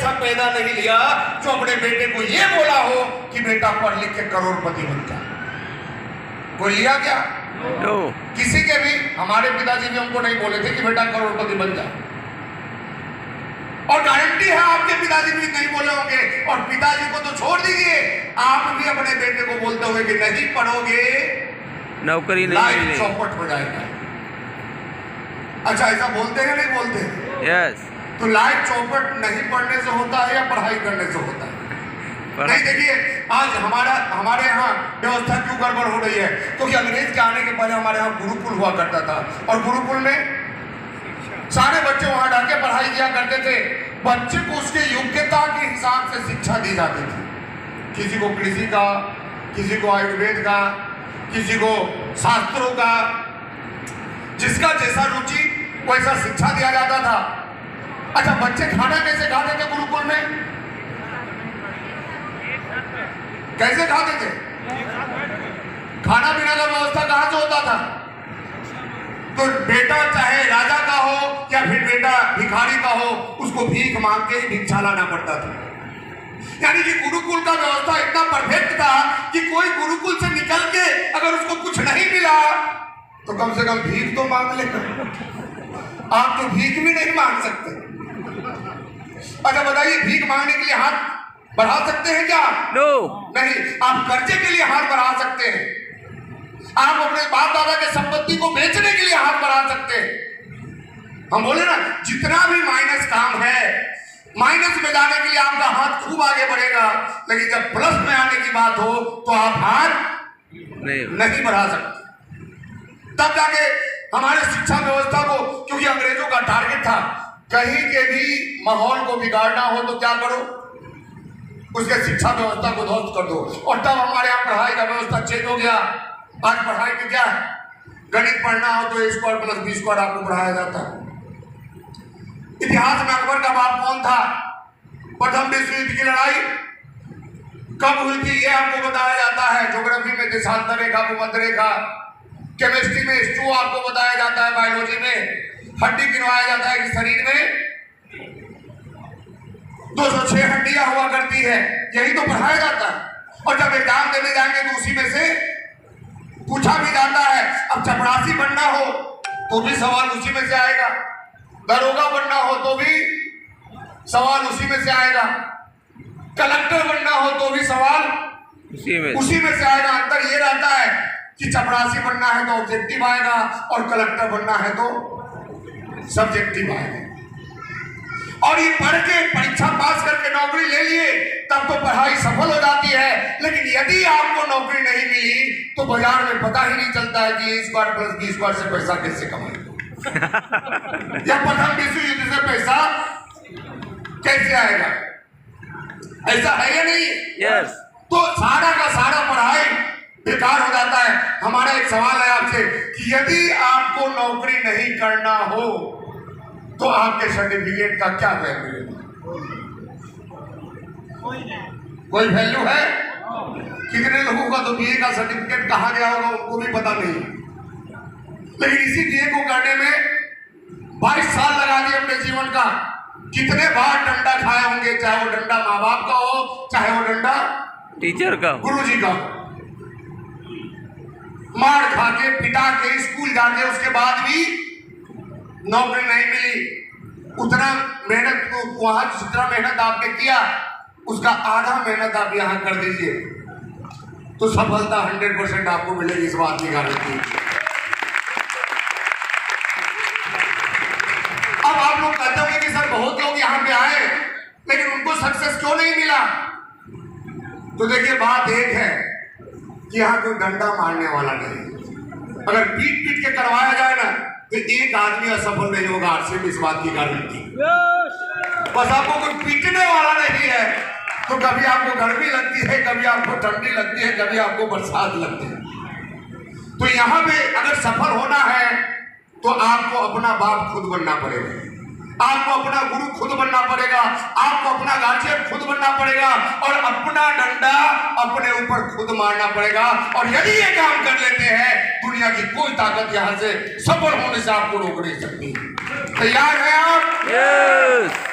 ऐसा पैदा नहीं लिया जो अपने बेटे को ये बोला हो कि बेटा पढ़ लिख के करोड़पति बन जा। कोई लिया क्या? नो। किसी के भी, हमारे पिताजी भी हमको नहीं बोले थे कि बेटा करोड़पति बन जा। और गारंटी है आपके पिताजी भी नहीं बोले होंगे। और पिताजी को तो छोड़ दीजिए, आप भी अपने बेटे को बोलते होंगे कि नहीं पढ़ोगे नौकरी नहीं लाइफ मिलेगी। चौपट हो जाएगा। अच्छा, ऐसा बोलते हैं नहीं बोलते? यस। तो लाइफ चौपट नहीं पढ़ने से होता है या पढ़ाई करने से होता है? नहीं, देखिए आज हमारे यहाँ व्यवस्था क्यों गड़बड़ हो रही है, क्योंकि अंग्रेज के आने के पहले हमारे यहाँ गुरुकुल हुआ करता था। और गुरुकुल में सारे बच्चे वहां जाके पढ़ाई किया करते थे। बच्चे को उसके योग्यता के हिसाब से शिक्षा दी जाती थी। किसी को कृषि का, किसी को आयुर्वेद का, किसी को शास्त्रों का, जिसका जैसा रुचि वैसा शिक्षा दिया जाता था। अच्छा, बच्चे खाना कैसे खाते थे गुरुकुल में? कैसे खाते थे? खाना पीना का व्यवस्था कहां से होता था? तो बेटा चाहे राजा का हो या फिर बेटा भिखारी का हो, उसको भीख मांग के ही भिक्षा लाना पड़ता था। यानी कि गुरुकुल का व्यवस्था इतना परफेक्ट था कि कोई गुरुकुल से निकल के अगर उसको कुछ नहीं मिला तो कम से कम भीख तो मांग लेगा। आप तो भीख भी नहीं मांग सकते। अच्छा बताइए, भीख मांगने के लिए हाथ बढ़ा सकते हैं क्या? नो। नहीं। आप कर्जे के लिए हाथ बढ़ा सकते हैं। आप अपने बाप दादा के संपत्ति को बेचने के लिए हाथ बढ़ा सकते हैं। हम बोले ना, जितना भी माइनस काम है, माइनस में जाने के लिए आपका हाथ खूब आगे बढ़ेगा, लेकिन जब प्लस में आने की बात हो तो आप हाथ नहीं बढ़ा सकते। तब जाके हमारे शिक्षा व्यवस्था को, क्योंकि अंग्रेजों का टारगेट था कहीं के भी माहौल को बिगाड़ना हो तो क्या करो, उसके शिक्षा व्यवस्था को ध्वस्त कर दो। और तब हमारे यहाँ पढ़ाई का व्यवस्था चेंज हो गया। आज पढ़ाई में क्या है, गणित पढ़ना हो तो a square plus b square आपको पढ़ाया जाता है। इतिहास में अकबर का बाप कौन था, प्रथम विश्व युद्ध की लड़ाई कब हुई थी ये आपको बताया जाता है। ज्योग्राफी में देशांतर रेखा, भूमध्य रेखा, केमिस्ट्री में स्टू आपको बताया जाता है, बायोलॉजी में हड्डी गिनवाया जाता है कि शरीर में 206 हड्डियां हुआ करती है, यही तो पढ़ाया जाता है। और जब एग्जाम देने जाएंगे तो उसी में से पूछा भी जाता है। अब चपरासी बनना हो तो भी सवाल उसी में से आएगा, दरोगा बनना हो तो भी सवाल उसी में से आएगा, कलेक्टर बनना हो तो भी सवाल उसी में से आएगा। अंतर ये रहता है कि चपरासी बनना है तो ऑब्जेक्टिव आएगा और कलेक्टर बनना है तो सब्जेक्टिव आएगा। और ये पढ़ के परीक्षा पास करके नौकरी ले लिए तब तो पढ़ाई सफल हो जाती है। लेकिन यदि आपको नौकरी नहीं मिली तो बाजार में पता ही नहीं चलता है कि a square plus b square से पैसा कैसे कमाएं या प्रथम विश्व युद्ध से पैसा कैसे आएगा। ऐसा है या नहीं? यस। तो सारा का सारा पढ़ाई बेकार हो जाता है। हमारा एक सवाल है आपसे कि यदि आपको नौकरी नहीं करना हो तो आपके सर्टिफिकेट का क्या वैल्यू है? कोई वैल्यू है? कितने लोगों का तो बीए का सर्टिफिकेट कहाँ गया होगा उनको भी पता नहीं। लेकिन इसी बीए को करने में 22 साल लगा दिए अपने जीवन का। कितने बार डंडा खाए होंगे, चाहे वो डंडा माँ बाप का हो, चाहे वो डंडा टीचर का, गुरुजी का। मार खा के, पिटा के, स्कूल जाके उसके बाद भी नौकरी नहीं मिली। उतना मेहनत को वहां जितना मेहनत आपने किया उसका आधा मेहनत आप यहाँ कर दीजिए तो सफलता 100% आपको मिलेगी, इस बात की गारंटी। अब आप लोग कहते होंगे कि सर बहुत लोग यहाँ पे आए लेकिन उनको सक्सेस क्यों नहीं मिला? तो देखिए बात एक है कि यहाँ कोई डंडा मारने वाला नहीं। अगर पीट पीट के करवाया जाए ना तो एक आदमी असफल नहीं होगा, आरसीएम इस बात की गारंटी। बस आपको कोई पीटने वाला नहीं है तो कभी आपको गर्मी लगती है, कभी आपको ठंडी लगती है, कभी आपको बरसात लगती है। तो यहाँ पे अगर सफल होना है तो आपको अपना बाप खुद बनना पड़ेगा, आपको अपना गुरु खुद बनना पड़ेगा, आपको अपना गार्जियन खुद बनना पड़ेगा और अपना डंडा अपने ऊपर खुद मारना पड़ेगा। और यदि ये काम कर लेते हैं दुनिया की कोई ताकत यहाँ से सफल होने से आपको रोक नहीं सकती। तैयार हैं आप? यस।